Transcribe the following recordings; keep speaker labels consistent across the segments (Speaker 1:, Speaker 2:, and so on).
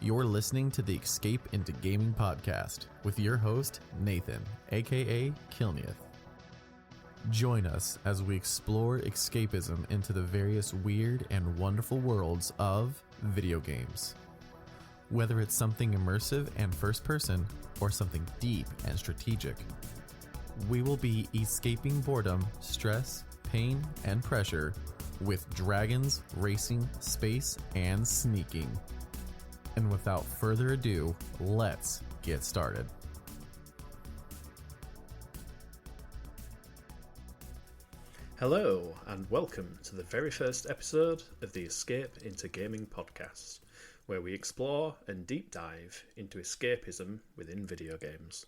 Speaker 1: You're listening to the Escape into Gaming podcast with your host, Nathan, aka Kilnieth. Join us as we explore escapism into the various weird and wonderful worlds of video games. Whether it's something immersive and first person, or something deep and strategic, we will be escaping boredom, stress, pain, and pressure with dragons, racing, space, and sneaking. And without further ado, let's get started.
Speaker 2: Hello, and welcome to the very first episode of the Escape into Gaming podcast, where we explore and deep dive into escapism within video games.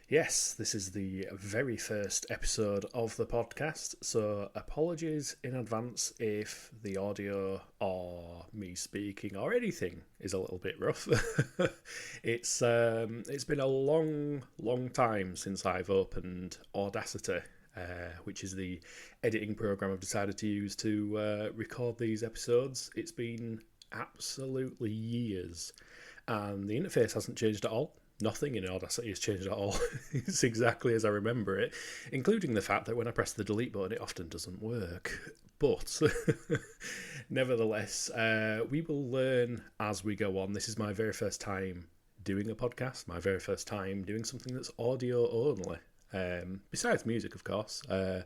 Speaker 2: Yes, this is the very first episode of the podcast, so apologies in advance if the audio or me speaking or anything is a little bit rough. It's been a long time since I've opened Audacity, which is the editing program I've decided to use to record these episodes. It's been absolutely years, and the interface hasn't changed at all. Nothing in Audacity has changed at all. It's exactly as I remember it, including the fact that when I press the delete button, it often doesn't work. But nevertheless, we will learn as we go on. This is my very first time doing a podcast, my very first time doing something that's audio only. Besides music, of course. The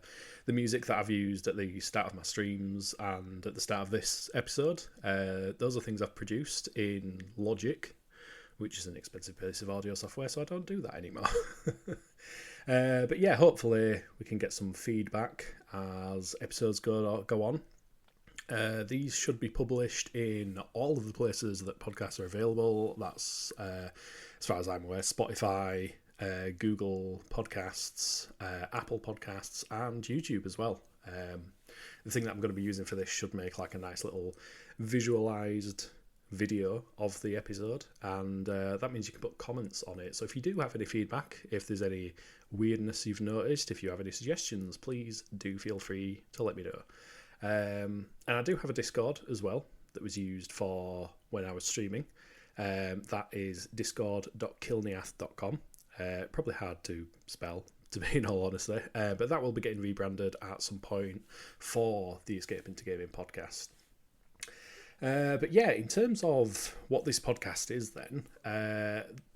Speaker 2: music that I've used at the start of my streams and at the start of this episode, those are things I've produced in Logic, which is an expensive piece of audio software, so I don't do that anymore. But yeah, hopefully we can get some feedback as episodes go on. These should be published in all of the places that podcasts are available. That's, as far as I'm aware, Spotify, Google Podcasts, Apple Podcasts, and YouTube as well. The thing that I'm going to be using for this should make like a nice little visualized video of the episode, and that means you can put comments on it. So if you do have any feedback, if there's any weirdness you've noticed, if you have any suggestions, please do feel free to let me know. And I do have a Discord as well that was used for when I was streaming. That is discord.kilniath.com. Probably hard to spell, to be in all honesty, but that will be getting rebranded at some point for the Escape into Gaming podcast. But yeah, in terms of what this podcast is then,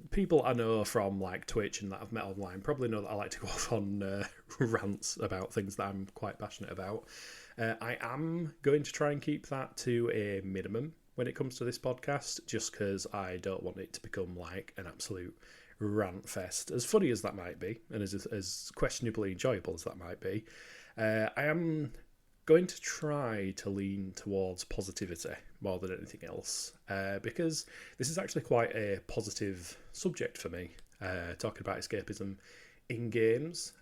Speaker 2: people I know from like Twitch and that I've met online probably know that I like to go off on rants about things that I'm quite passionate about. I am going to try and keep that to a minimum when it comes to this podcast, just because I don't want it to become like an absolute rant fest. As funny as that might be, and as questionably enjoyable as that might be, I am going to try to lean towards positivity more than anything else, because this is actually quite a positive subject for me, talking about escapism in games,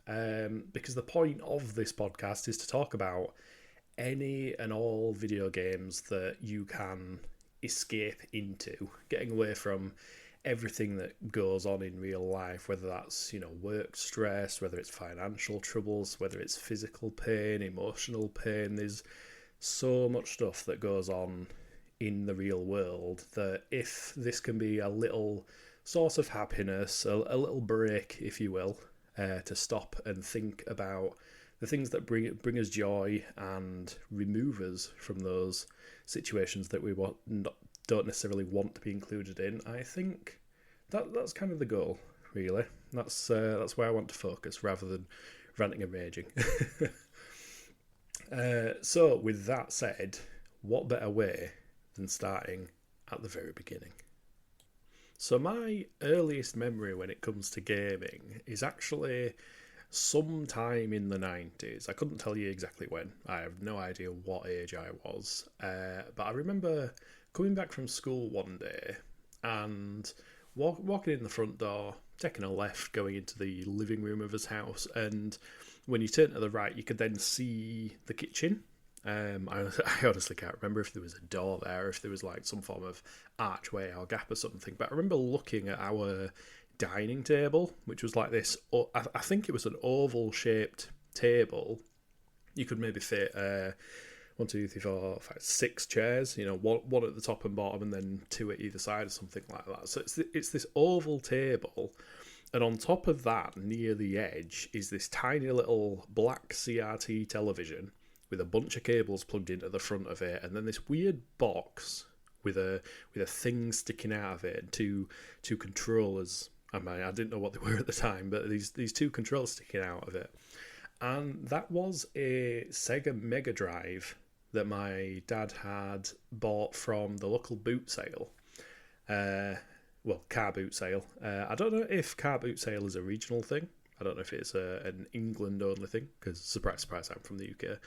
Speaker 2: because the point of this podcast is to talk about any and all video games that you can escape into, getting away from everything that goes on in real life, whether that's, work stress, whether it's financial troubles, whether it's physical pain, emotional pain. There's so much stuff that goes on in the real world that if this can be a little source of happiness, a little break, if you will, to stop and think about the things that bring us joy and remove us from those situations that we don't necessarily want to be included in, I think that's kind of the goal, really. That's where I want to focus rather than ranting and raging. So with that said, what better way than starting at the very beginning? So my earliest memory when it comes to gaming is actually sometime in the 90s. I couldn't tell you exactly when. I have no idea what age I was. But I remember coming back from school one day and walking in the front door, taking a left, going into the living room of his house, and when you turn to the right, you could then see the kitchen. I honestly can't remember if there was a door there, if there was like some form of archway or gap or something, but I remember looking at our dining table, which was like this, I think it was an oval shaped table. You could maybe fit one, two, three, four, five, 6 chairs. One at the top and bottom, and then 2 at either side, or something like that. So it's this oval table, and on top of that, near the edge, is this tiny little black CRT television with a bunch of cables plugged into the front of it, and then this weird box with a thing sticking out of it, and two controllers. I didn't know what they were at the time, but these 2 controllers sticking out of it. And that was a Sega Mega Drive that my dad had bought from the local boot sale. Car boot sale. I don't know if car boot sale is a regional thing. I don't know if it's an England only thing, because surprise, surprise, I'm from the UK.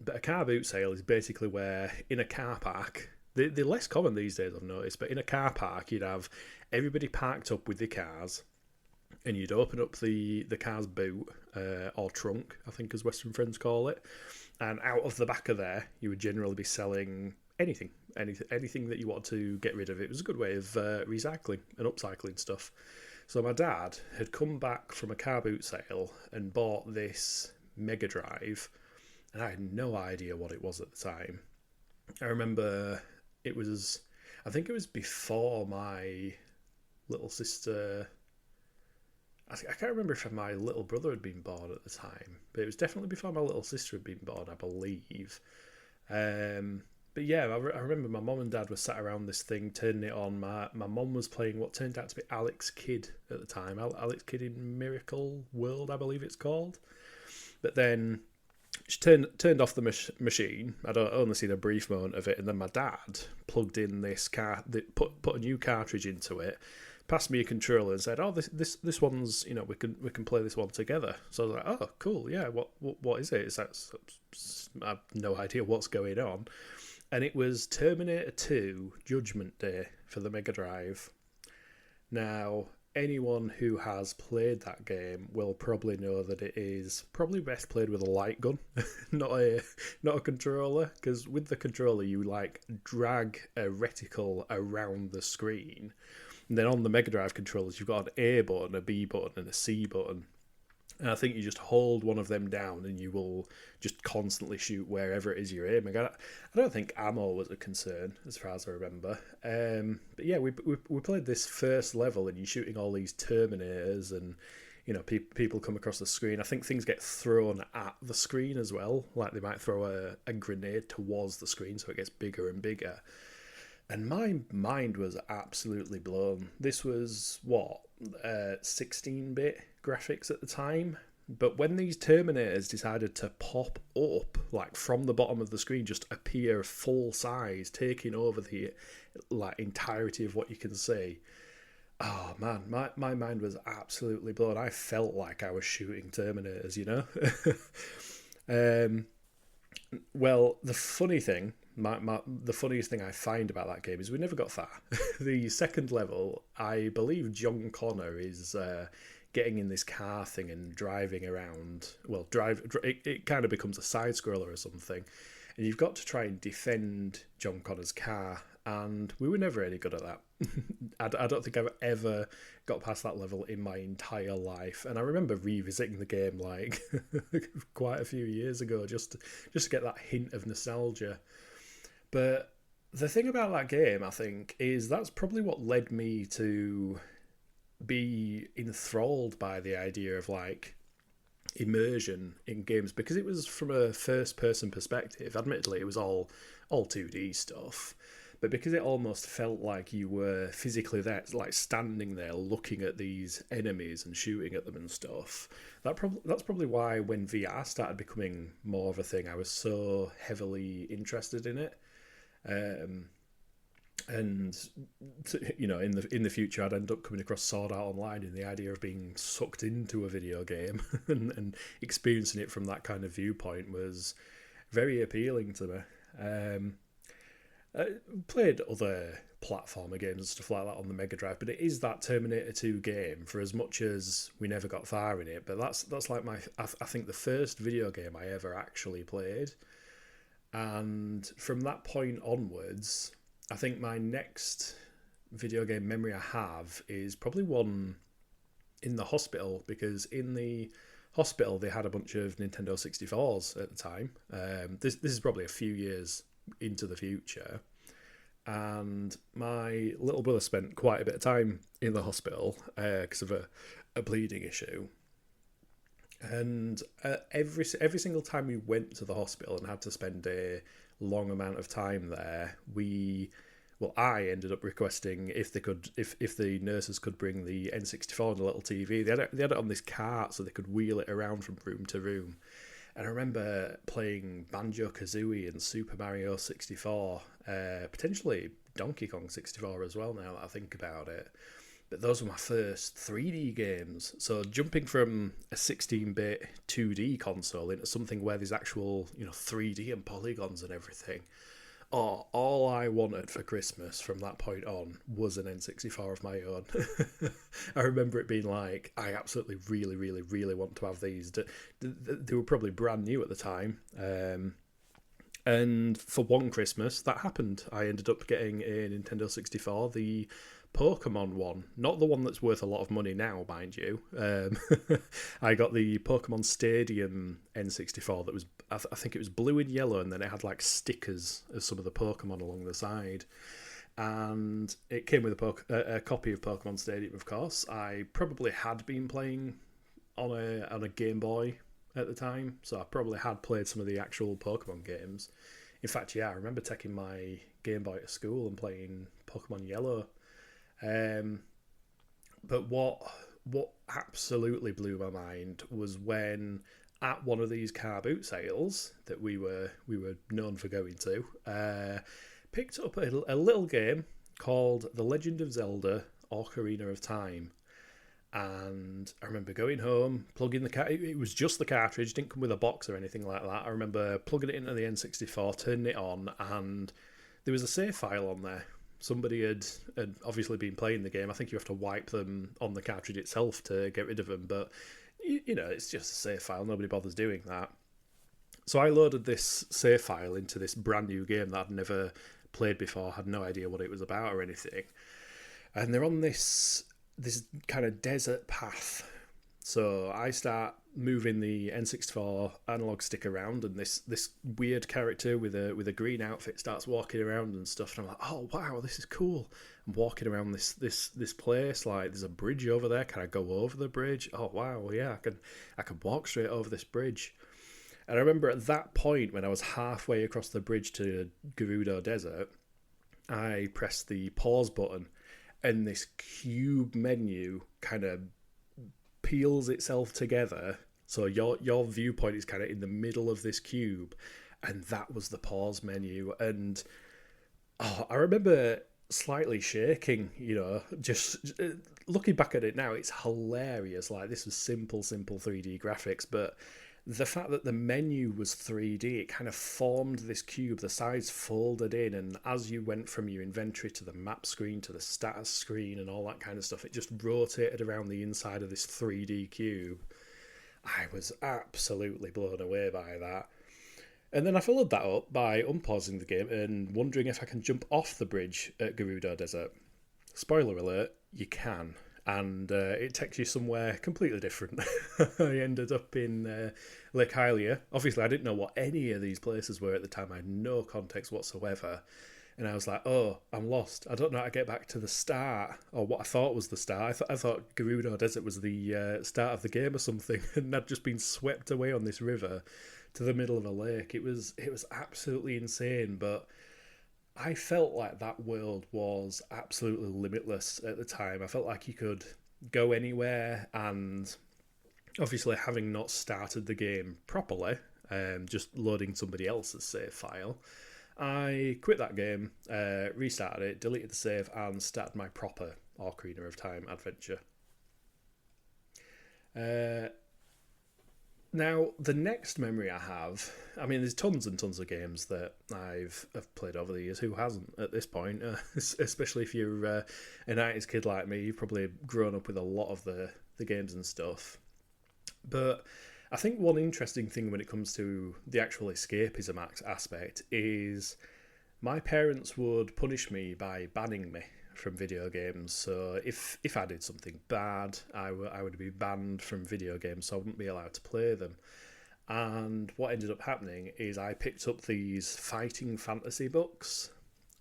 Speaker 2: But a car boot sale is basically where in a car park, they're less common these days, I've noticed, but in a car park you'd have everybody parked up with their cars, and you'd open up the car's boot, or trunk, I think as Western friends call it, and out of the back of there you would generally be selling anything that you wanted to get rid of. It was a good way of recycling and upcycling stuff. So my dad had come back from a car boot sale and bought this Mega Drive, and I had no idea what it was at the time. I remember I think it was before my little sister, I can't remember if my little brother had been born at the time, but it was definitely before my little sister had been born, I believe. But yeah, I remember my mum and dad were sat around this thing, turning it on. My mum was playing what turned out to be Alex Kidd at the time. Alex Kidd in Miracle World, I believe it's called. But then she turned off the machine. I'd only seen a brief moment of it, and then my dad plugged in this put a new cartridge into it, passed me a controller and said, "Oh, this one's, we can play this one together." So I was like, "Oh, cool, yeah. What is it?" I have no idea what's going on. And it was Terminator 2 Judgment Day for the Mega Drive. Now, anyone who has played that game will probably know that it is probably best played with a light gun, not a controller, because with the controller you drag a reticle around the screen. And then on the Mega Drive controllers you've got an A button, a B button and a C button. And I think you just hold one of them down and you will just constantly shoot wherever it is you're aiming. I don't think ammo was a concern as far as I remember. But yeah, we played this first level and you're shooting all these Terminators, and people come across the screen. I think things get thrown at the screen as well. Like they might throw a grenade towards the screen so it gets bigger and bigger. And my mind was absolutely blown. This was, 16-bit graphics at the time? But when these Terminators decided to pop up, from the bottom of the screen, just appear full size, taking over the entirety of what you can see. Oh man, my mind was absolutely blown. I felt like I was shooting Terminators, Well, the funny thing, the funniest thing I find about that game is we never got far. The second level, I believe John Connor is getting in this car thing and driving around. Well, it kind of becomes a side scroller or something, and you've got to try and defend John Connor's car. And we were never any good at that. I don't think I've ever got past that level in my entire life. And I remember revisiting the game quite a few years ago just to get that hint of nostalgia. But the thing about that game, I think, is that's probably what led me to be enthralled by the idea of immersion in games, because it was from a first-person perspective. Admittedly, it was all 2D stuff. But because it almost felt like you were physically there, standing there looking at these enemies and shooting at them and stuff, that's probably why when VR started becoming more of a thing, I was so heavily interested in it. And in the future, I'd end up coming across Sword Art Online, and the idea of being sucked into a video game and experiencing it from that kind of viewpoint was very appealing to me. I played other platformer games and stuff like that on the Mega Drive, but it is that Terminator 2 game, for as much as we never got far in it. But that's I think the first video game I ever actually played. And from that point onwards, I think my next video game memory I have is probably one in the hospital, because in the hospital, they had a bunch of Nintendo 64s at the time. This is probably a few years into the future. And my little brother spent quite a bit of time in the hospital because of a bleeding issue. And every single time we went to the hospital and had to spend a long amount of time there, I ended up requesting if the nurses could bring the N64 and a little TV. They had it on this cart so they could wheel it around from room to room. And I remember playing Banjo-Kazooie and Super Mario 64, potentially Donkey Kong 64 as well, now that I think about it. But those were my first 3D games. So jumping from a 16-bit 2D console into something where there's actual, 3D and polygons and everything. Oh, all I wanted for Christmas from that point on was an N64 of my own. I remember it being like, I absolutely really, really, really want to have these. They were probably brand new at the time. And for one Christmas, that happened. I ended up getting a Nintendo 64, the Pokemon one. Not the one that's worth a lot of money now, mind you. I got the Pokemon Stadium N64 that was, I think it was blue and yellow, and then it had like stickers of some of the Pokemon along the side. And it came with a copy of Pokemon Stadium, of course. I probably had been playing on a Game Boy at the time, so I probably had played some of the actual Pokemon games. In fact, yeah, I remember taking my Game Boy to school and playing Pokemon Yellow. But what absolutely blew my mind was when at one of these car boot sales that we were known for going to, picked up a little game called The Legend of Zelda: Ocarina of Time. And I remember going home, plugging it was just the cartridge, didn't come with a box or anything like that. I remember plugging it into the N64, turning it on, and there was a save file on there. Somebody had obviously been playing the game. I think you have to wipe them on the cartridge itself to get rid of them, but it's just a save file. Nobody bothers doing that. So I loaded this save file into this brand new game that I'd never played before, had no idea what it was about or anything. And they're on this kind of desert path. So I start moving the N64 analog stick around, and this weird character with a green outfit starts walking around and stuff. And I'm like, oh wow, this is cool. I'm walking around this place. Like, there's a bridge over there. Can I go over the bridge? Oh wow, yeah, I can walk straight over this bridge. And I remember at that point, when I was halfway across the bridge to Gerudo Desert, I pressed the pause button, and this cube menu kind of peels itself together. So your viewpoint is kind of in the middle of this cube, and that was the pause menu. And I remember slightly shaking, just looking back at it now, it's hilarious. Like, this was simple 3D graphics, but the fact that the menu was 3D, it kind of formed this cube, the sides folded in, and as you went from your inventory to the map screen to the status screen and all that kind of stuff, it just rotated around the inside of this 3D cube. I was absolutely blown away by that. And then I followed that up by unpausing the game and wondering if I can jump off the bridge at Gerudo Desert. Spoiler alert, you can. And it takes you somewhere completely different. I ended up in Lake Hylia. Obviously, I didn't know what any of these places were at the time. I had no context whatsoever. And I was like, oh, I'm lost. I don't know how to get back to the start, or what I thought was the start. I thought Gerudo Desert was the start of the game or something, and I'd just been swept away on this river to the middle of a lake. It was absolutely insane, but I felt like that world was absolutely limitless at the time. I felt like you could go anywhere, and obviously, having not started the game properly, just loading somebody else's save file, I quit that game, restarted it, deleted the save, and started my proper Ocarina of Time adventure. Now, the next memory I have, I mean, there's tons and tons of games that I've played over the years. Who hasn't at this point? Especially if you're a 90s kid like me, you've probably grown up with a lot of the games and stuff. But I think one interesting thing when it comes to the actual escapism aspect is my parents would punish me by banning me from video games. So if I did something bad, I would be banned from video games, so I wouldn't be allowed to play them. And what ended up happening is I picked up these fighting fantasy books,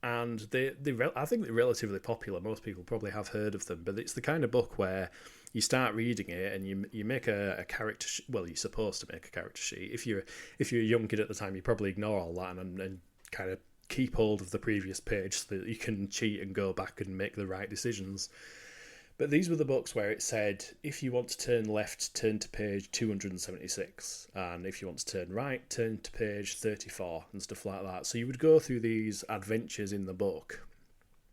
Speaker 2: and I think they're relatively popular. Most people probably have heard of them, but it's the kind of book where you start reading it and you make a character. Well, you're supposed to make a character sheet. If you're a young kid at the time, you probably ignore all that and kind of keep hold of the previous page so that you can cheat and go back and make the right decisions. But these were the books where it said, if you want to turn left, turn to page 276. And if you want to turn right, turn to page 34 and stuff like that. So you would go through these adventures in the book.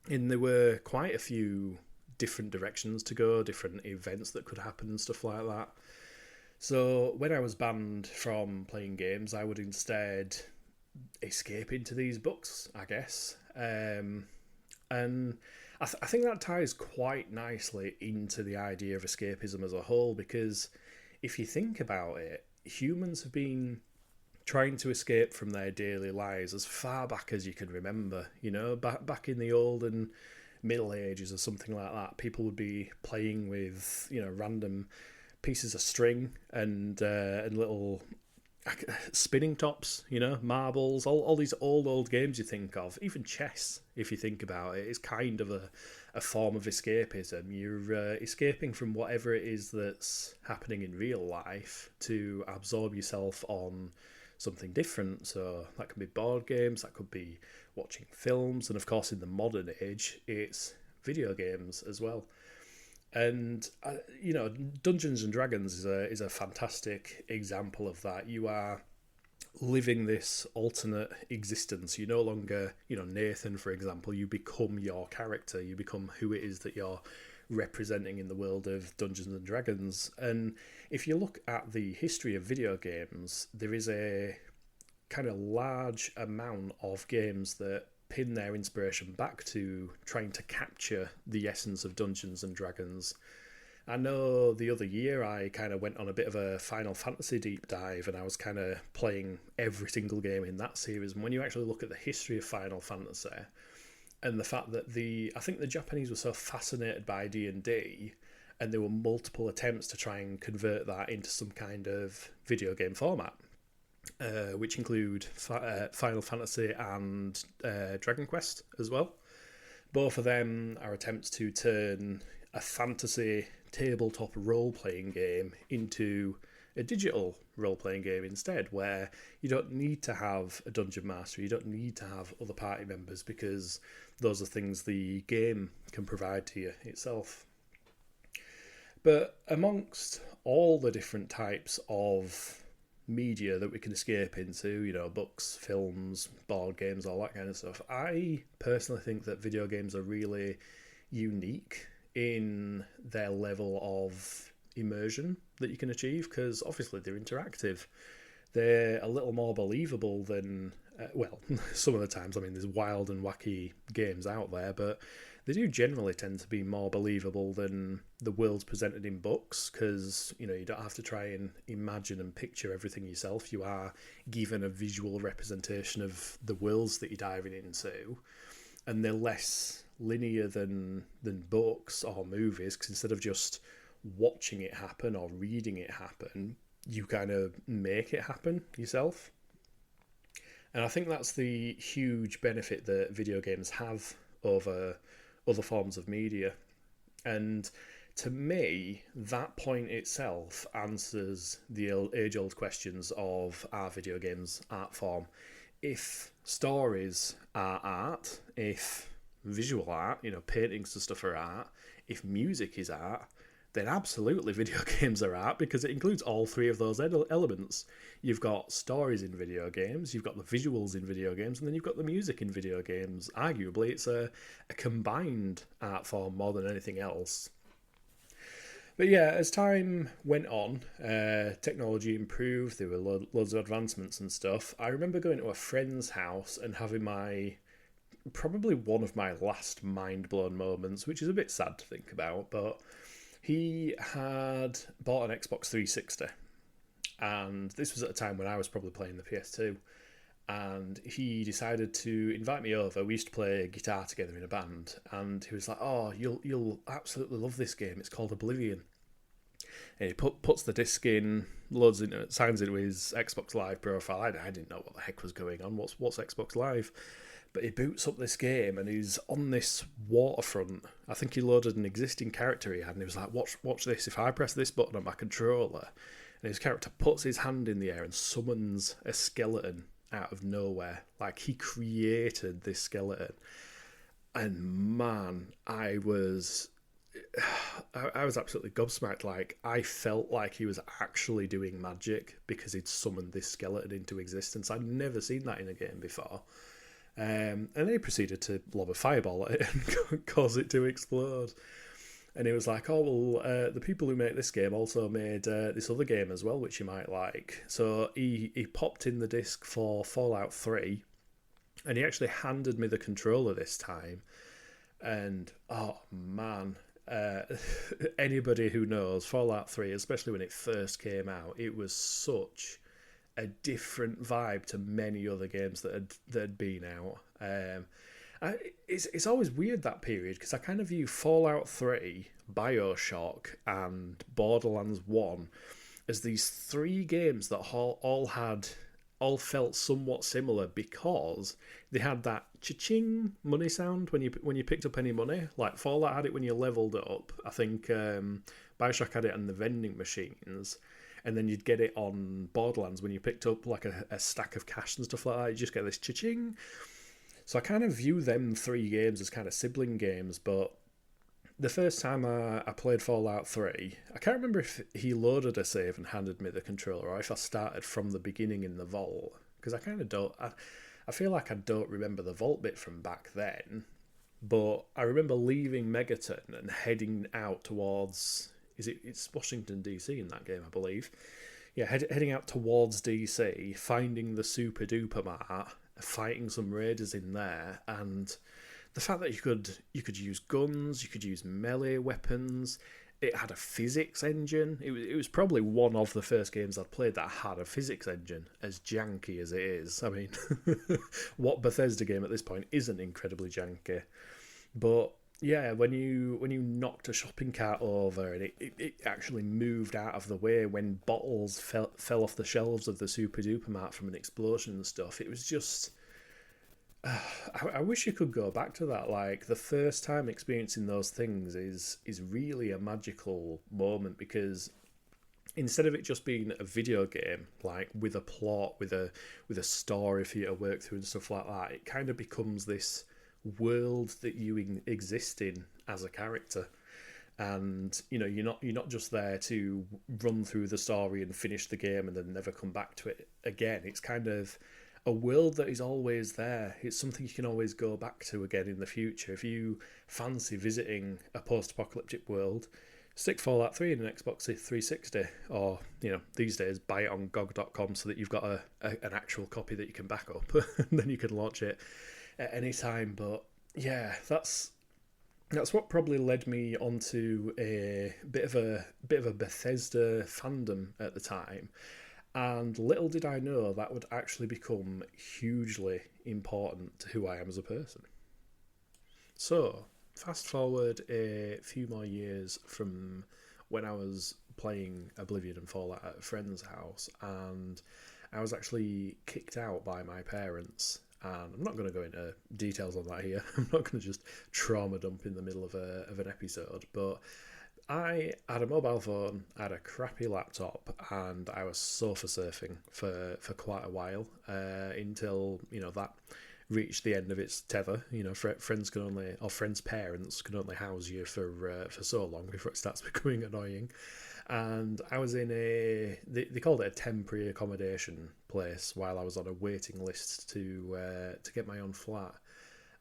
Speaker 2: And there were quite a few different directions to go, different events that could happen and stuff like that. So when I was banned from playing games, I would instead escape into these books, I guess. And I think that ties quite nicely into the idea of escapism as a whole, because if you think about it, humans have been trying to escape from their daily lives as far back as you can remember. You know, back in the olden Middle Ages or something like that, people would be playing with, you know, random pieces of string and little spinning tops, you know, marbles, all these old games you think of. Even chess, if you think about it, is kind of a form of escapism. You're escaping from whatever it is that's happening in real life to absorb yourself on something different. So that can be board games, that could be watching films, and of course in the modern age it's video games as well. And you know, Dungeons and Dragons is a fantastic example of that. You are living this alternate existence. You're no longer, you know, Nathan, for example. You become your character. You become who it is that you're representing in the world of Dungeons and Dragons. And if you look at the history of video games, there is a kind of large amount of games that pin their inspiration back to trying to capture the essence of Dungeons and Dragons. I know the other year I kind of went on a bit of a Final Fantasy deep dive, and I was kind of playing every single game in that series. And when you actually look at the history of Final Fantasy and the fact that I think the Japanese were so fascinated by D&D, and there were multiple attempts to try and convert that into some kind of video game format. Which include Final Fantasy and Dragon Quest as well. Both of them are attempts to turn a fantasy tabletop role-playing game into a digital role-playing game instead, where you don't need to have a dungeon master, you don't need to have other party members, because those are things the game can provide to you itself. But amongst all the different types of media that we can escape into, you know, books, films, board games, all that kind of stuff, I personally think that video games are really unique in their level of immersion that you can achieve, because obviously they're interactive. They're a little more believable than well, some of the times, I mean, there's wild and wacky games out there, but they do generally tend to be more believable than the worlds presented in books, because, you know, you don't have to try and imagine and picture everything yourself. You are given a visual representation of the worlds that you're diving into, and they're less linear than books or movies, because instead of just watching it happen or reading it happen, you kind of make it happen yourself. And I think that's the huge benefit that video games have over other forms of media. And to me, that point itself answers the age-old questions of, are video games art form? If stories are art, if visual art, you know, paintings and stuff are art, if music is art, then absolutely video games are art, because it includes all three of those elements. You've got stories in video games, you've got the visuals in video games, and then you've got the music in video games. Arguably, it's a combined art form more than anything else. But yeah, as time went on, technology improved, there were loads of advancements and stuff. I remember going to a friend's house and having probably one of my last mind-blown moments, which is a bit sad to think about, but he had bought an Xbox 360, and this was at a time when I was probably playing the PS2, and he decided to invite me over. We used to play guitar together in a band, and he was like, "Oh, you'll absolutely love this game. It's called Oblivion." And he puts the disc in, loads into it, signs into his Xbox Live profile. I didn't know what the heck was going on. What's Xbox Live? But he boots up this game and he's on this waterfront. I think he loaded an existing character he had, and he was like, watch this. If I press this button on my controller, and his character puts his hand in the air and summons a skeleton out of nowhere. Like, he created this skeleton. And man, I was absolutely gobsmacked. Like, I felt like he was actually doing magic because he'd summoned this skeleton into existence. I'd never seen that in a game before. And then he proceeded to lob a fireball at it and cause it to explode. And he was like, "Oh, well, the people who make this game also made this other game as well, which you might like." So he popped in the disc for Fallout 3, and he actually handed me the controller this time. And, oh, man, anybody who knows Fallout 3, especially when it first came out, it was such a different vibe to many other games that had been out. It's always weird, that period, because I kind of view Fallout 3, BioShock, and Borderlands 1 as these three games that all felt somewhat similar because they had that cha-ching money sound when you picked up any money. Like, Fallout had it when you leveled up. I think BioShock had it on the vending machines. And then you'd get it on Borderlands when you picked up like a stack of cash and stuff like that. You just get this cha-ching. So I kind of view them three games as kind of sibling games. But the first time I played Fallout 3, I can't remember if he loaded a save and handed me the controller, or if I started from the beginning in the vault. Because I kind of don't... I feel like I don't remember the vault bit from back then. But I remember leaving Megaton and heading out towards... It's Washington, D.C. in that game, I believe. Yeah, heading out towards D.C., finding the Super Duper Mart, fighting some raiders in there, and the fact that you could use guns, you could use melee weapons. It had a physics engine. It was probably one of the first games I'd played that had a physics engine, as janky as it is. I mean, what Bethesda game at this point isn't incredibly janky? But yeah, when you knocked a shopping cart over and it actually moved out of the way when bottles fell off the shelves of the Super Duper Mart from an explosion and stuff, it was just... I wish you could go back to that. Like, the first time experiencing those things is really a magical moment, because instead of it just being a video game, like with a plot, with a story for you to work through and stuff like that, it kind of becomes this world that you exist in as a character. And you're not just there to run through the story and finish the game and then never come back to it again. It's kind of a world that is always there. It's something you can always go back to again in the future. If you fancy visiting a post-apocalyptic world, stick Fallout 3 in an Xbox 360, or these days buy it on GOG.com so that you've got an actual copy that you can back up, and then you can launch it at any time. But yeah, that's what probably led me onto a bit of a Bethesda fandom at the time. And little did I know that would actually become hugely important to who I am as a person. So, fast forward a few more years from when I was playing Oblivion and Fallout at a friend's house, and I was actually kicked out by my parents. And I'm not going to go into details on that here. I'm not going to just trauma dump in the middle of an episode, but I had a mobile phone, I had a crappy laptop, and I was sofa surfing for quite a while until that reached the end of its tether. Friends parents can only house you for so long before it starts becoming annoying. And I was in they called it a temporary accommodation place while I was on a waiting list to get my own flat.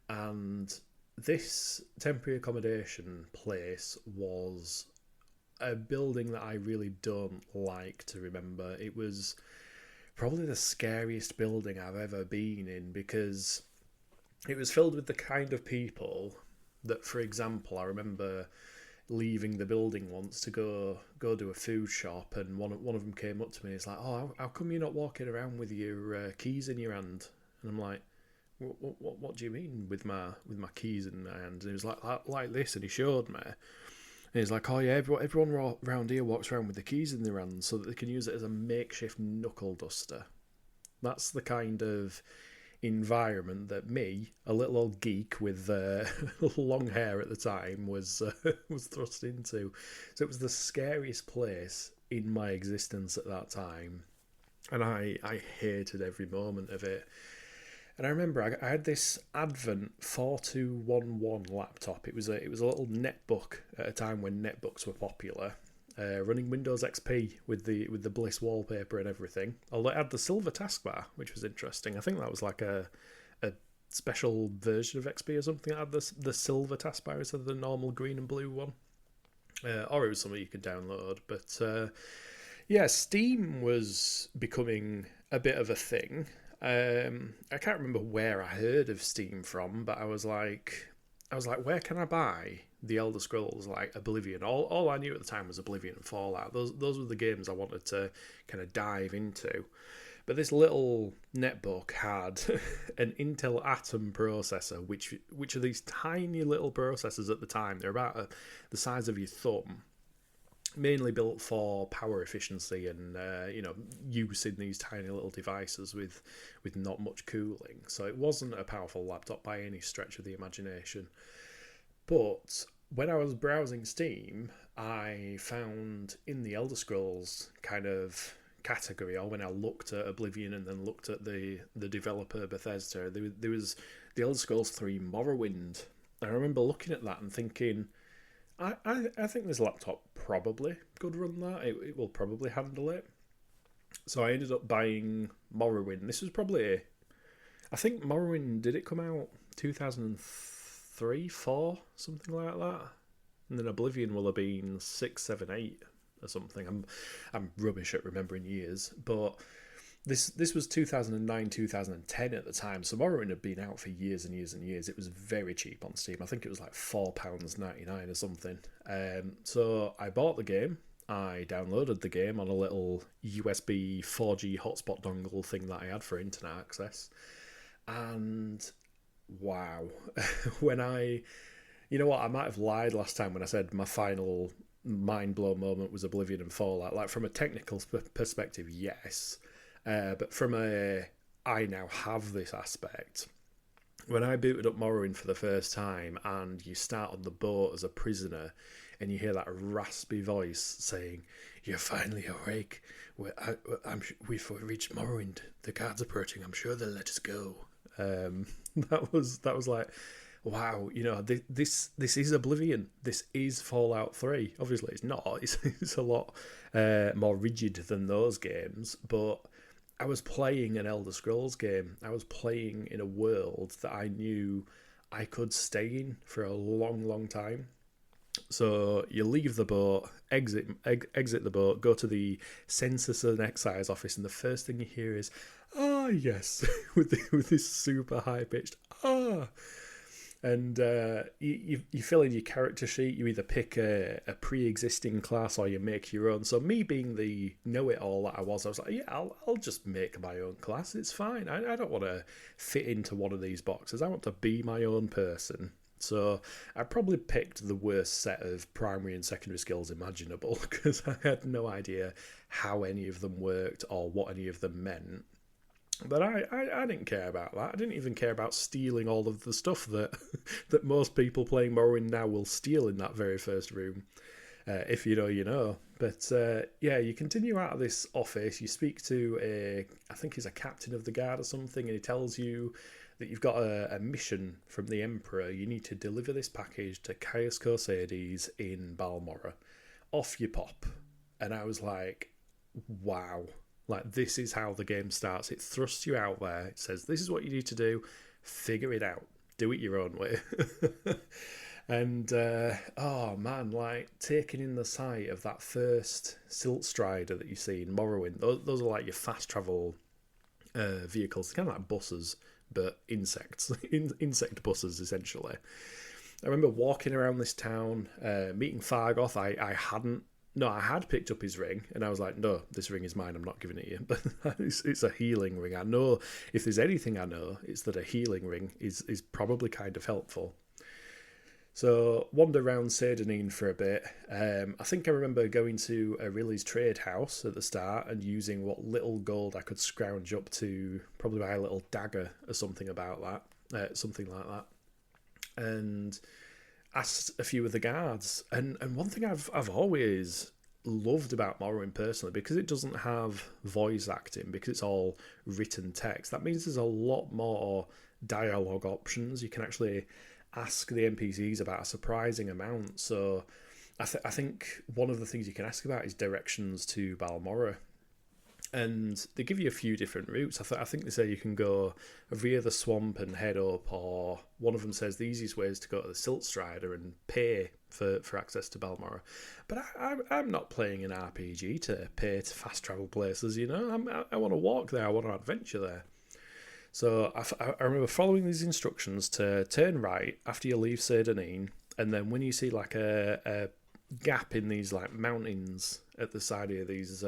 Speaker 2: And this temporary accommodation place was a building that I really don't like to remember. It was probably the scariest building I've ever been in, because it was filled with the kind of people that, for example, I remember leaving the building once to go do a food shop, and one of them came up to me and he's like, "Oh, how come you're not walking around with your keys in your hand?" And I'm like, what do you mean with my keys in my hand? And he was like this, and he showed me. And he's like, oh yeah, everyone around here walks around with the keys in their hands so that they can use it as a makeshift knuckle duster. That's the kind of environment that me, a little old geek with long hair at the time, was thrust into. So it was the scariest place in my existence at that time, and I hated every moment of it. And I remember I had this Advent 4211 laptop. It was a little netbook at a time when netbooks were popular, running Windows XP with the Bliss wallpaper and everything. Although it had the silver taskbar, which was interesting. I think that was like a special version of XP or something that had the silver taskbar instead of the normal green and blue one. Or it was something you could download. But yeah, Steam was becoming a bit of a thing. I can't remember where I heard of Steam from, but I was like, where can I buy the Elder Scrolls, like Oblivion? All I knew at the time was Oblivion and Fallout. Those were the games I wanted to kind of dive into. But this little netbook had an Intel Atom processor, which are these tiny little processors at the time. They're about the size of your thumb. Mainly built for power efficiency and use in these tiny little devices with not much cooling. So it wasn't a powerful laptop by any stretch of the imagination. But when I was browsing Steam, I found in the Elder Scrolls kind of category, or when I looked at Oblivion and then looked at the developer Bethesda, there was the Elder Scrolls 3 Morrowind. I remember looking at that and thinking, I think this laptop probably could run that. It will probably handle it. So I ended up buying Morrowind. This was probably, I think Morrowind, did it come out 2003, 4, something like that? And then Oblivion will have been 6, 7, 8 or something. I'm rubbish at remembering years, but this was 2009, 2010 at the time, so Morrowind had been out for years and years and years. It was very cheap on Steam. I think it was like £4.99 or something. So I bought the game. I downloaded the game on a little USB 4G hotspot dongle thing that I had for internet access. And wow, you know what, I might have lied last time when I said my final mind-blown moment was Oblivion and Fallout. Like, from a technical perspective, yes. But from I now have this aspect. When I booted up Morrowind for the first time and you start on the boat as a prisoner and you hear that raspy voice saying, "You're finally awake. We've reached Morrowind. The guards approaching. I'm sure they'll let us go." That was like, wow, this is Oblivion. This is Fallout 3. Obviously, it's not. It's a lot more rigid than those games, but I was playing an Elder Scrolls game. I was playing in a world that I knew I could stay in for a long, long time. So you leave the boat, exit the boat, go to the Census and Excise office, and the first thing you hear is, "Ah, yes," with this super high pitched "ah." And you fill in your character sheet. You either pick a pre-existing class or you make your own. So me being the know-it-all that I was like, yeah, I'll just make my own class. It's fine. I don't want to fit into one of these boxes. I want to be my own person. So I probably picked the worst set of primary and secondary skills imaginable because I had no idea how any of them worked or what any of them meant. But I didn't care about that. I didn't even care about stealing all of the stuff that that most people playing Morrowind now will steal in that very first room. If you know, you know. But yeah, you continue out of this office. You speak to I think he's a captain of the guard or something, and he tells you that you've got a mission from the Emperor. You need to deliver this package to Caius Corsades in Balmorra. Off you pop. And I was like, wow. Like, this is how the game starts. It thrusts you out there. It says, this is what you need to do. Figure it out. Do it your own way. And, oh man, like, taking in the sight of that first silt strider that you see in Morrowind. Those are like your fast travel vehicles. They're kind of like buses, but insects. Insect buses, essentially. I remember walking around this town, meeting Fargoth. I hadn't No, I had picked up his ring, and I was like, no, this ring is mine, I'm not giving it you. But it's a healing ring. I know, if there's anything I know, it's that a healing ring is probably kind of helpful. So, wander around Seydenine for a bit. I think I remember going to Aureli's trade house at the start and using what little gold I could scrounge up to probably buy a little dagger or something about that, something like that. And asked a few of the guards. And one thing I've always loved about Morrowind personally, because it doesn't have voice acting, because it's all written text, that means there's a lot more dialogue options. You can actually ask the NPCs about a surprising amount. So I think one of the things you can ask about is directions to Balmorra. And they give you a few different routes. I think they say you can go via the swamp and head up, or one of them says the easiest way is to go to the Silt Strider and pay for access to Balmorra. But I'm not playing an RPG to pay to fast travel places, you know. I want to walk there, I want to adventure there. So I remember following these instructions to turn right after you leave Seydenine, and then when you see like a gap in these like mountains at the side of these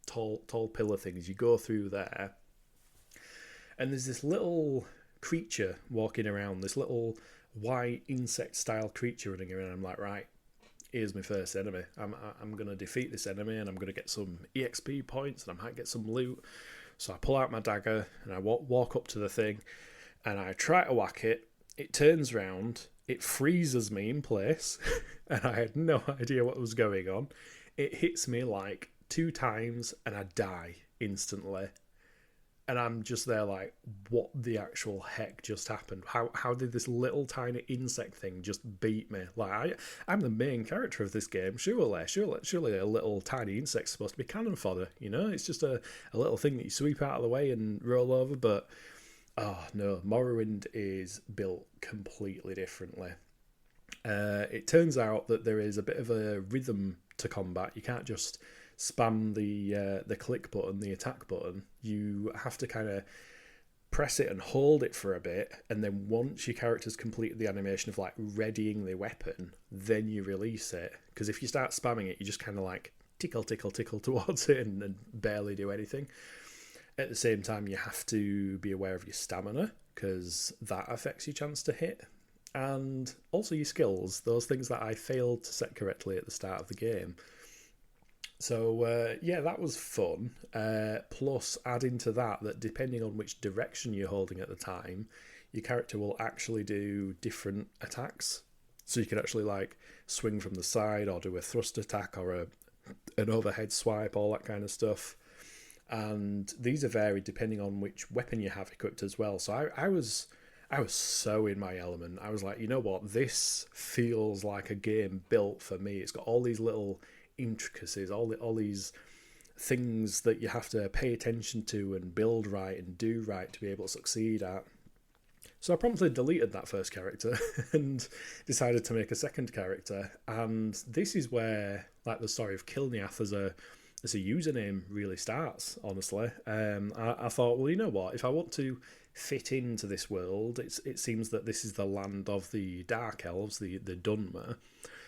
Speaker 2: tall pillar things, you go through there, and there's this little creature walking around, this little white insect style creature running around. I'm like, right, here's my first enemy. I'm gonna defeat this enemy, and I'm gonna get some EXP points, and I might get some loot. So I pull out my dagger and I walk up to the thing, and I try to whack it. It turns round, it freezes me in place, and I had no idea what was going on. It hits me like 2 times and I die instantly. And I'm just there like, what the actual heck just happened? How did this little tiny insect thing just beat me? Like, I'm the main character of this game. Surely a little tiny insect's supposed to be cannon fodder, you know? It's just a little thing that you sweep out of the way and roll over. But, oh no, Morrowind is built completely differently. It turns out that there is a bit of a rhythm to combat. You can't just spam the click button, the attack button. You have to kind of press it and hold it for a bit, and then once your character's completed the animation of like readying the weapon, then you release it. Because if you start spamming it, you just kind of like tickle towards it and barely do anything. At the same time, you have to be aware of your stamina, because that affects your chance to hit, and also your skills, those things that I failed to set correctly at the start of the game. So, yeah, that was fun. Plus, add into that depending on which direction you're holding at the time, your character will actually do different attacks. So you can actually, like, swing from the side or do a thrust attack or an overhead swipe, all that kind of stuff. And these are varied depending on which weapon you have equipped as well. So I was so in my element. I was like, you know what? This feels like a game built for me. It's got all these little intricacies, all these things that you have to pay attention to and build right and do right to be able to succeed at. So I promptly deleted that first character and decided to make a second character. And this is where like the story of Kilniath as a username really starts, honestly. I thought, well, you know what? If I want to fit into this world, it seems that this is the land of the Dark Elves, the Dunmer.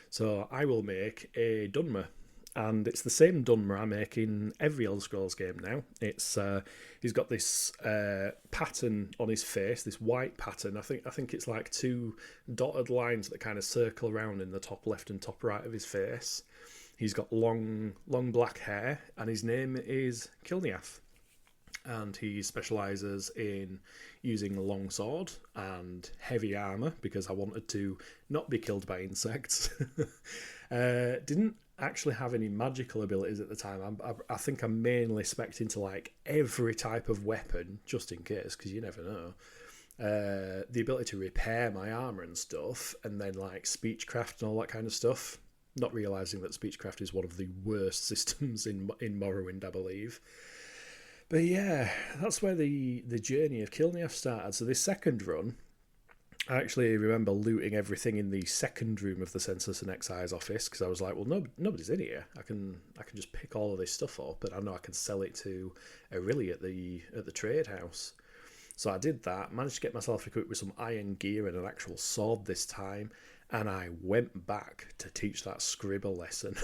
Speaker 2: So I will make a Dunmer. And it's the same Dunmer I make in every Elder Scrolls game now. It's he's got this pattern on his face, this white pattern. I think it's like 2 dotted lines that kind of circle around in the top left and top right of his face. He's got long black hair, and his name is Kilniath. And he specialises in using a long sword and heavy armour, because I wanted to not be killed by insects. Didn't actually have any magical abilities at the time. I think I'm mainly spec'd into like every type of weapon, just in case, because you never know. The ability to repair my armour and stuff, and then like speechcraft and all that kind of stuff. Not realising that speechcraft is one of the worst systems in Morrowind, I believe. But yeah, that's where the journey of Kilniath started. So this second run, I actually remember looting everything in the second room of the Census and Excise office, because I was like, well, nobody's in here. I can just pick all of this stuff up, and I know I can sell it to Aurelie at the trade house. So I did that, managed to get myself equipped with some iron gear and an actual sword this time, And I went back to teach that scribble lesson.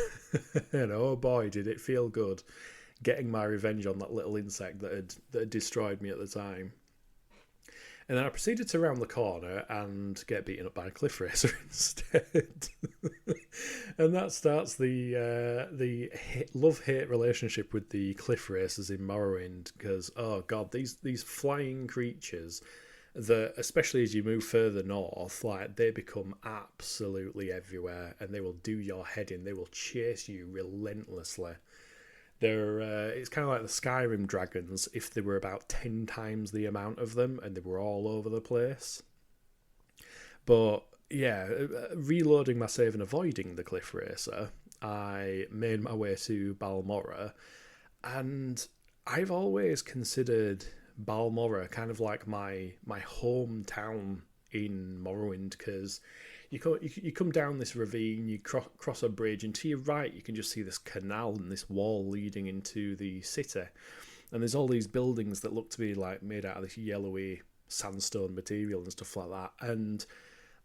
Speaker 2: And oh boy, did it feel good getting my revenge on that little insect that had destroyed me at the time. And then I proceeded to round the corner and get beaten up by a cliff racer instead. And that starts the love-hate relationship with the cliff racers in Morrowind, because, oh god, these flying creatures that, especially as you move further north, like, they become absolutely everywhere, and they will do your head in. They will chase you relentlessly. It's kind of like the Skyrim dragons if there were about 10 times the amount of them and they were all over the place. But yeah, reloading my save and avoiding the cliff racer, I made my way to Balmorra, and I've always considered Balmorra kind of like my hometown in Morrowind, because you come down this ravine, you cross a bridge, and to your right you can just see this canal and this wall leading into the city. And there's all these buildings that look to be like made out of this yellowy sandstone material and stuff like that. And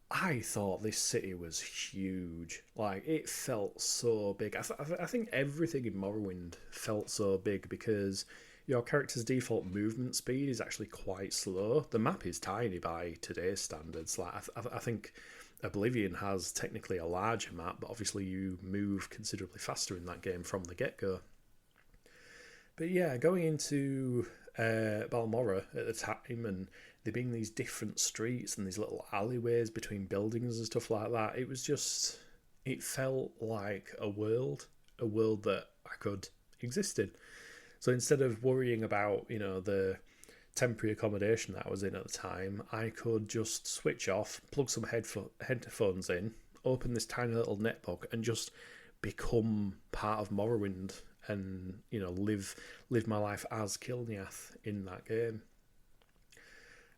Speaker 2: I thought this city was huge. Like, it felt so big. I think everything in Morrowind felt so big because your character's default movement speed is actually quite slow. The map is tiny by today's standards. Like, I think Oblivion has technically a larger map, but obviously you move considerably faster in that game from the get-go. But yeah, going into Balmorra at the time, and there being these different streets and these little alleyways between buildings and stuff like that, it felt like a world that I could exist in. So instead of worrying about, the temporary accommodation that I was in at the time, I could just switch off, plug some headphones in, open this tiny little netbook, and just become part of Morrowind and live my life as Kilniath in that game.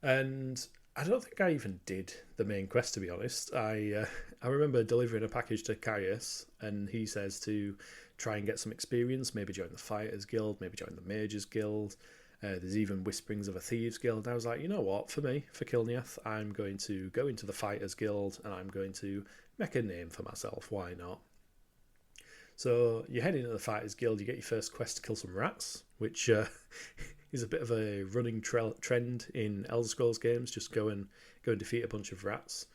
Speaker 2: And I don't think I even did the main quest, to be honest. I remember delivering a package to Caius, and he says to try and get some experience, maybe join the Fighters Guild, maybe join the Mages Guild. There's even whisperings of a Thieves Guild. And I was like, you know what, for Kilniath, I'm going to go into the Fighters Guild and I'm going to make a name for myself. Why not? So you head into the Fighters Guild, you get your first quest to kill some rats, which is a bit of a running trend in Elder Scrolls games. Just go and defeat a bunch of rats.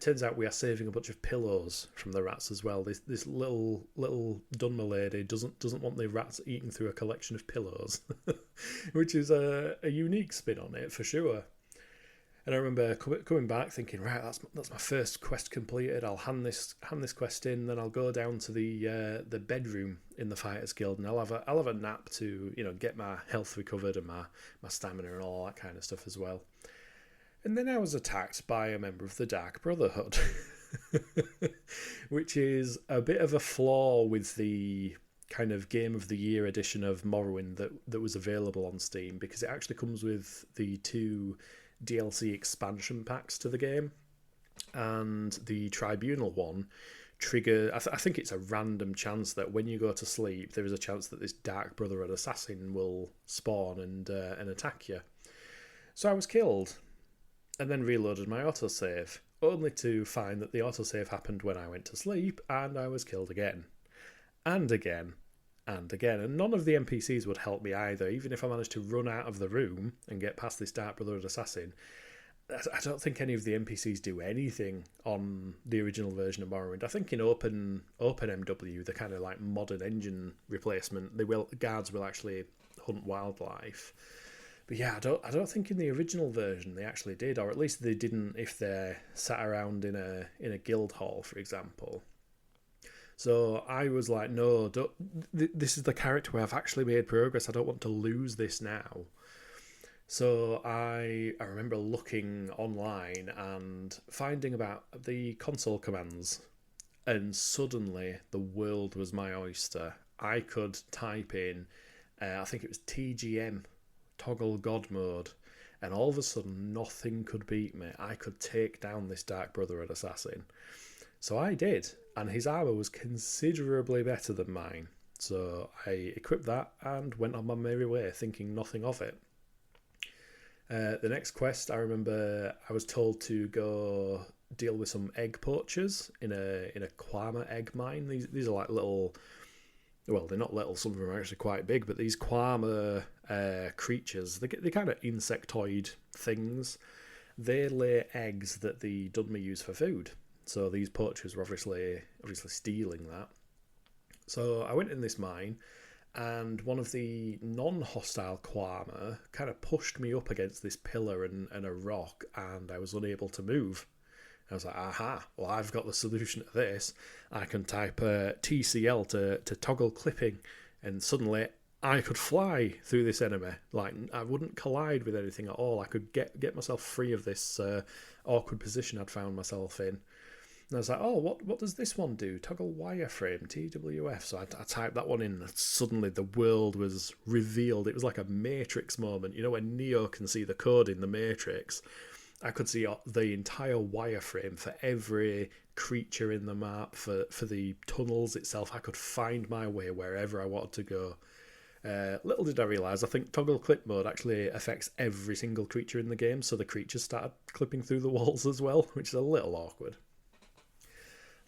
Speaker 2: Turns out we are saving a bunch of pillows from the rats as well. This little Dunmer lady doesn't want the rats eating through a collection of pillows, which is a unique spin on it for sure. And I remember coming back thinking, right, that's my first quest completed. I'll hand this quest in, then I'll go down to the bedroom in the Fighters Guild, and I'll have a nap to get my health recovered and my stamina and all that kind of stuff as well. And then I was attacked by a member of the Dark Brotherhood, which is a bit of a flaw with the kind of Game of the Year edition of Morrowind that was available on Steam, because it actually comes with the 2 DLC expansion packs to the game, and the Tribunal one I think it's a random chance that when you go to sleep, there is a chance that this Dark Brotherhood assassin will spawn and attack you. So I was killed, and then reloaded my autosave, only to find that the autosave happened when I went to sleep, and I was killed again. And again. And again. And none of the NPCs would help me either. Even if I managed to run out of the room and get past this Dark Brotherhood assassin, I don't think any of the NPCs do anything on the original version of Morrowind. I think in Open MW, the kind of like modern engine replacement, guards will actually hunt wildlife. But yeah, I don't think in the original version they actually did, or at least they didn't if they're sat around in a guild hall, for example. So I was like, no, this is the character where I've actually made progress. I don't want to lose this now. So I remember looking online and finding about the console commands, and suddenly the world was my oyster. I could type in, I think it was TGM, toggle God mode, and all of a sudden nothing could beat me. I could take down this Dark Brotherhood assassin. So I did, and his armour was considerably better than mine. So I equipped that and went on my merry way, thinking nothing of it. The next quest, I remember I was told to go deal with some egg poachers in a Kwama egg mine. These are like little, well, they're not little, some of them are actually quite big, but these Kwama creatures, they're kind of insectoid things. They lay eggs that the Dunmer use for food. So these poachers were obviously stealing that. So I went in this mine, and one of the non-hostile Kwama kind of pushed me up against this pillar and a rock, and I was unable to move. I was like, aha, well, I've got the solution to this. I can type TCL to toggle clipping, and suddenly I could fly through this enemy. Like, I wouldn't collide with anything at all. I could get myself free of this awkward position I'd found myself in. And I was like, oh, what does this one do? Toggle wireframe, TWF. So I typed that one in, and suddenly the world was revealed. It was like a Matrix moment. You know, when Neo can see the code in the Matrix, I could see the entire wireframe for every creature in the map, for the tunnels itself. I could find my way wherever I wanted to go. Little did I realise, I think toggle clip mode actually affects every single creature in the game, so the creatures started clipping through the walls as well, which is a little awkward.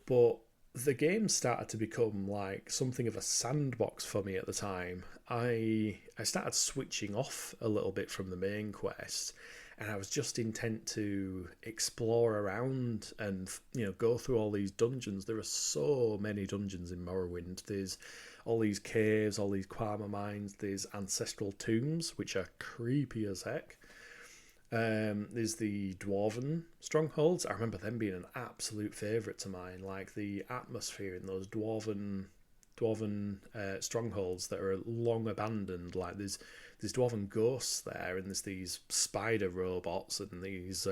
Speaker 2: But the game started to become like something of a sandbox for me at the time. I started switching off a little bit from the main quest, and I was just intent to explore around and, you know, go through all these dungeons. There are so many dungeons in Morrowind. There's all these caves, all these Kwama mines, there's ancestral tombs, which are creepy as heck. There's the Dwarven strongholds. I remember them being an absolute favourite to mine. Like the atmosphere in those Dwarven strongholds that are long abandoned. Like there's Dwarven ghosts there, and there's these spider robots, and these.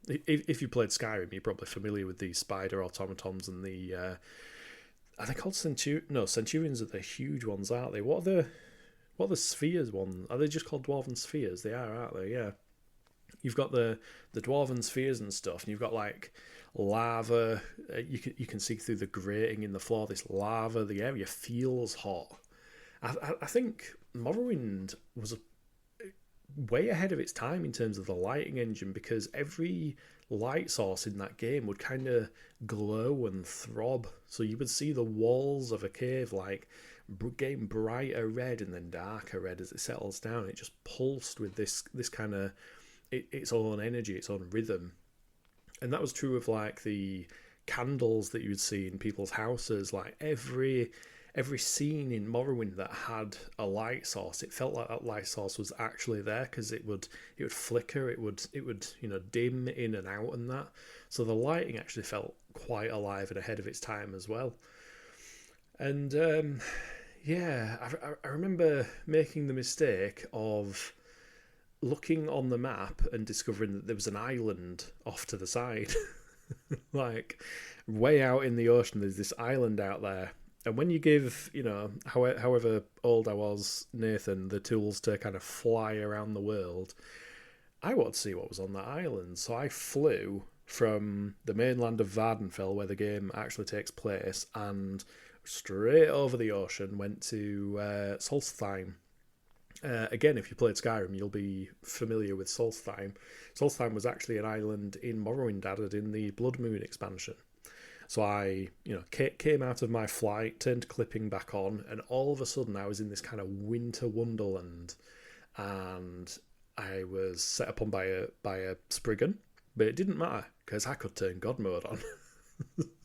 Speaker 2: If you played Skyrim, you're probably familiar with these spider automatons and the. Are they called Centurions? No, Centurions are the huge ones, aren't they? What are the spheres ones? Are they just called Dwarven spheres? They are, aren't they? Yeah. You've got the Dwarven spheres and stuff, and you've got like lava. You can see through the grating in the floor. This lava. The area feels hot. I think Morrowind was way ahead of its time in terms of the lighting engine, because every light source in that game would kind of glow and throb. So you would see the walls of a cave like getting brighter red and then darker red as it settles down. It just pulsed with this kind of its own energy, its own rhythm. And that was true of like the candles that you would see in people's houses. Like every scene in Morrowind that had a light source, it felt like that light source was actually there, because it would flicker, it would dim in and out and that. So the lighting actually felt quite alive and ahead of its time as well. And I remember making the mistake of looking on the map and discovering that there was an island off to the side. Like way out in the ocean, there's this island out there. And when you give, however old I was, Nathan, the tools to kind of fly around the world, I wanted to see what was on that island. So I flew from the mainland of Vardenfell, where the game actually takes place, and straight over the ocean went to Solstheim. Again, if you played Skyrim, you'll be familiar with Solstheim. Solstheim was actually an island in Morrowind added in the Blood Moon expansion. So I, came out of my flight, turned clipping back on, and all of a sudden I was in this kind of winter wonderland, and I was set upon by a Spriggan, but it didn't matter because I could turn God mode on.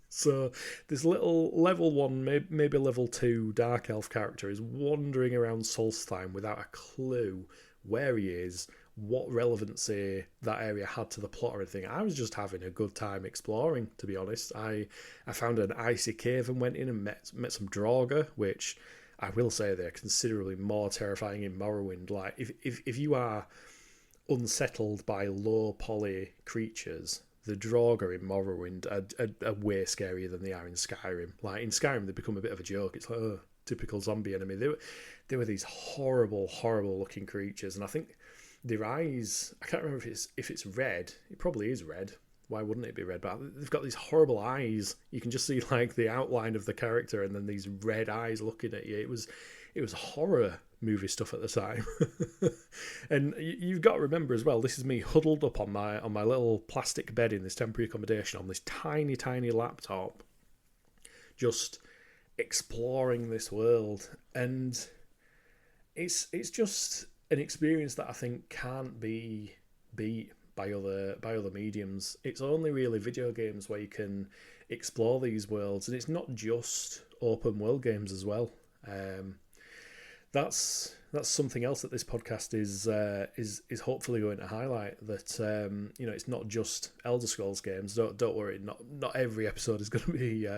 Speaker 2: So this little level 1, maybe level 2 Dark Elf character is wandering around Solstheim without a clue where he is, what relevancy that area had to the plot or anything. I was just having a good time exploring, to be honest. I found an icy cave and went in and met some Draugr, which I will say they're considerably more terrifying in Morrowind. Like if you are unsettled by low poly creatures, the Draugr in Morrowind are way scarier than they are in Skyrim. Like in Skyrim, they become a bit of a joke. It's like, oh, typical zombie enemy. They were these horrible, horrible looking creatures, and I think their eyes, I can't remember if it's red. It probably is red. Why wouldn't it be red? But they've got these horrible eyes. You can just see like the outline of the character, and then these red eyes looking at you. It was horror movie stuff at the time. And you've got to remember as well, this is me huddled up on my little plastic bed in this temporary accommodation on this tiny, tiny laptop, just exploring this world. And it's just an experience that I think can't be beat by other mediums. It's only really video games where you can explore these worlds, and it's not just open world games as well. That's something else that this podcast is hopefully going to highlight. That it's not just Elder Scrolls games. Don't worry, not every episode is going to be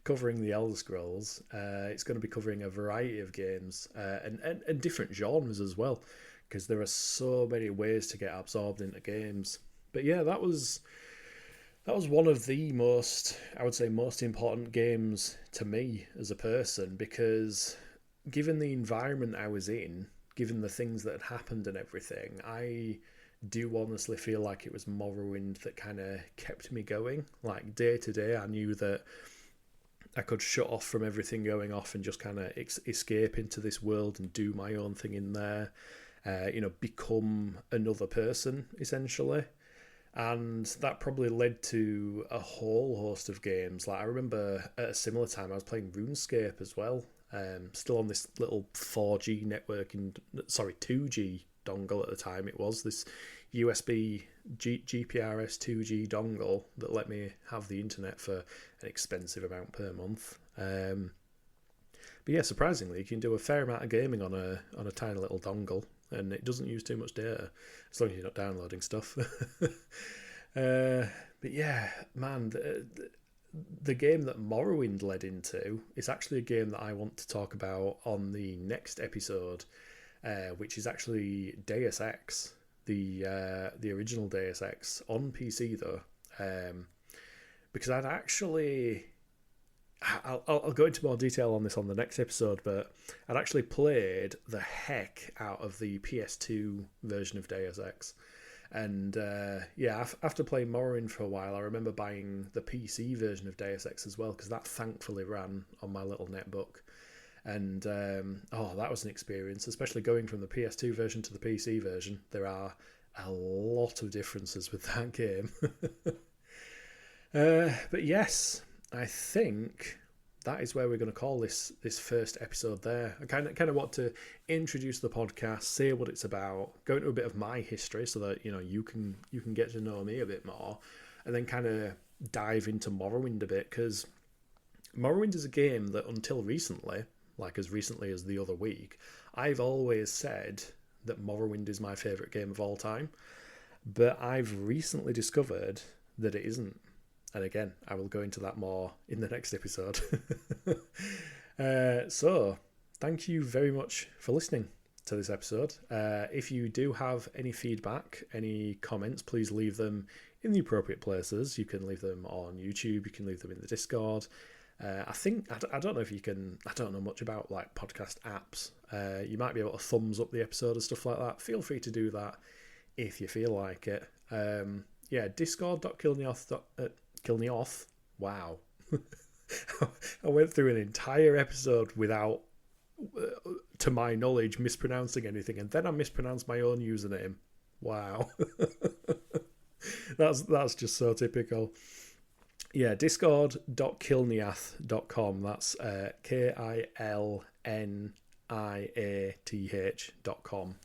Speaker 2: covering the Elder Scrolls. It's going to be covering a variety of games and different genres as well, because there are so many ways to get absorbed into games. But yeah, that was one of the most important games to me as a person, because given the environment I was in, given the things that had happened and everything, I do honestly feel like it was Morrowind that kind of kept me going. Like day to day, I knew that I could shut off from everything going off and just kind of escape into this world and do my own thing in there. Become another person, essentially. And that probably led to a whole host of games. Like I remember at a similar time I was playing RuneScape as well. Still on this little 2G dongle at the time. It was this USB GPRS 2G dongle that let me have the internet for an expensive amount per month. But yeah, surprisingly, you can do a fair amount of gaming on a tiny little dongle, and it doesn't use too much data as long as you're not downloading stuff. But yeah, man, the game that Morrowind led into is actually a game that I want to talk about on the next episode, which is actually Deus Ex, the original Deus Ex on PC though, because I'll go into more detail on this on the next episode, but I'd actually played the heck out of the PS2 version of Deus Ex. And after playing Morrowind for a while, I remember buying the PC version of Deus Ex as well, because that thankfully ran on my little netbook. And that was an experience, especially going from the PS2 version to the PC version. There are a lot of differences with that game. But yes, I think that is where we're going to call this first episode there. I kind of want to introduce the podcast, say what it's about, go into a bit of my history so that you can get to know me a bit more, and then kind of dive into Morrowind a bit, because Morrowind is a game that until recently, like as recently as the other week, I've always said that Morrowind is my favourite game of all time, but I've recently discovered that it isn't. And again, I will go into that more in the next episode. So, thank you very much for listening to this episode. If you do have any feedback, any comments, please leave them in the appropriate places. You can leave them on YouTube. You can leave them in the Discord. I don't know if you can. I don't know much about like podcast apps. You might be able to thumbs up the episode and stuff like that. Feel free to do that if you feel like it. Discord.kilneoth. Wow. I went through an entire episode without, to my knowledge, mispronouncing anything, and then I mispronounced my own username. Wow. That's just so typical. Yeah, discord.kilniath.com. That's KILNIATH.com.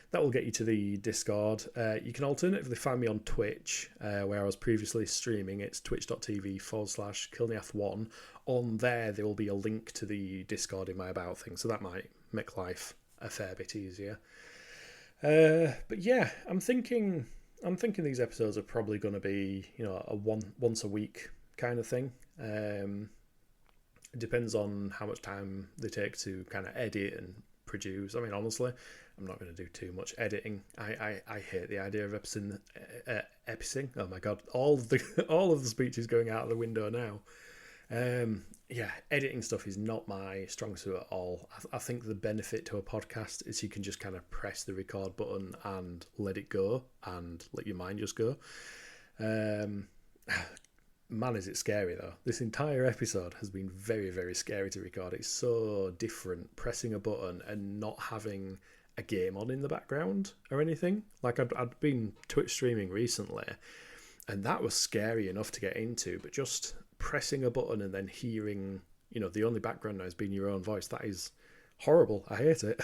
Speaker 2: That will get you to the Discord. You can alternatively find me on Twitch, where I was previously streaming. It's twitch.tv/Kilniath1. On there will be a link to the Discord in my About thing, so that might make life a fair bit easier. But yeah, I'm thinking these episodes are probably going to be, a once a week kind of thing. It depends on how much time they take to kind of edit and produce. I mean, honestly, I'm not going to do too much editing. I hate the idea of epicing. Oh my god, all of the speech is going out of the window now. Editing stuff is not my strong suit at all. I think the benefit to a podcast is you can just kind of press the record button and let it go and let your mind just go. Man, is it scary though. This entire episode has been very, very scary to record. It's so different pressing a button and not having a game on in the background or anything. Like I'd been Twitch streaming recently and that was scary enough to get into, but just pressing a button and then hearing, the only background noise being your own voice, that is horrible. I hate it.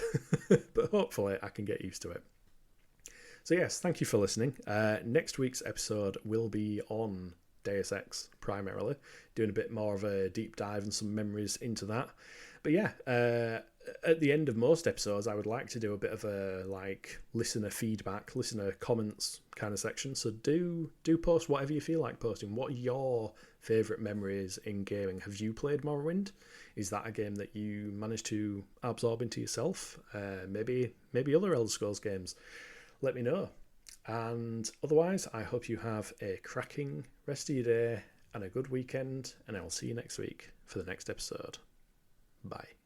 Speaker 2: But hopefully I can get used to it. So yes, thank you for listening. Next week's episode will be on Deus Ex primarily, doing a bit more of a deep dive and some memories into that. But yeah, at the end of most episodes, I would like to do a bit of a listener feedback, listener comments kind of section. So do post whatever you feel like posting. What are your favourite memories in gaming? Have you played Morrowind? Is that a game that you managed to absorb into yourself? Maybe other Elder Scrolls games. Let me know. And otherwise, I hope you have a cracking rest of your day and a good weekend, and I will see you next week for the next episode. Bye.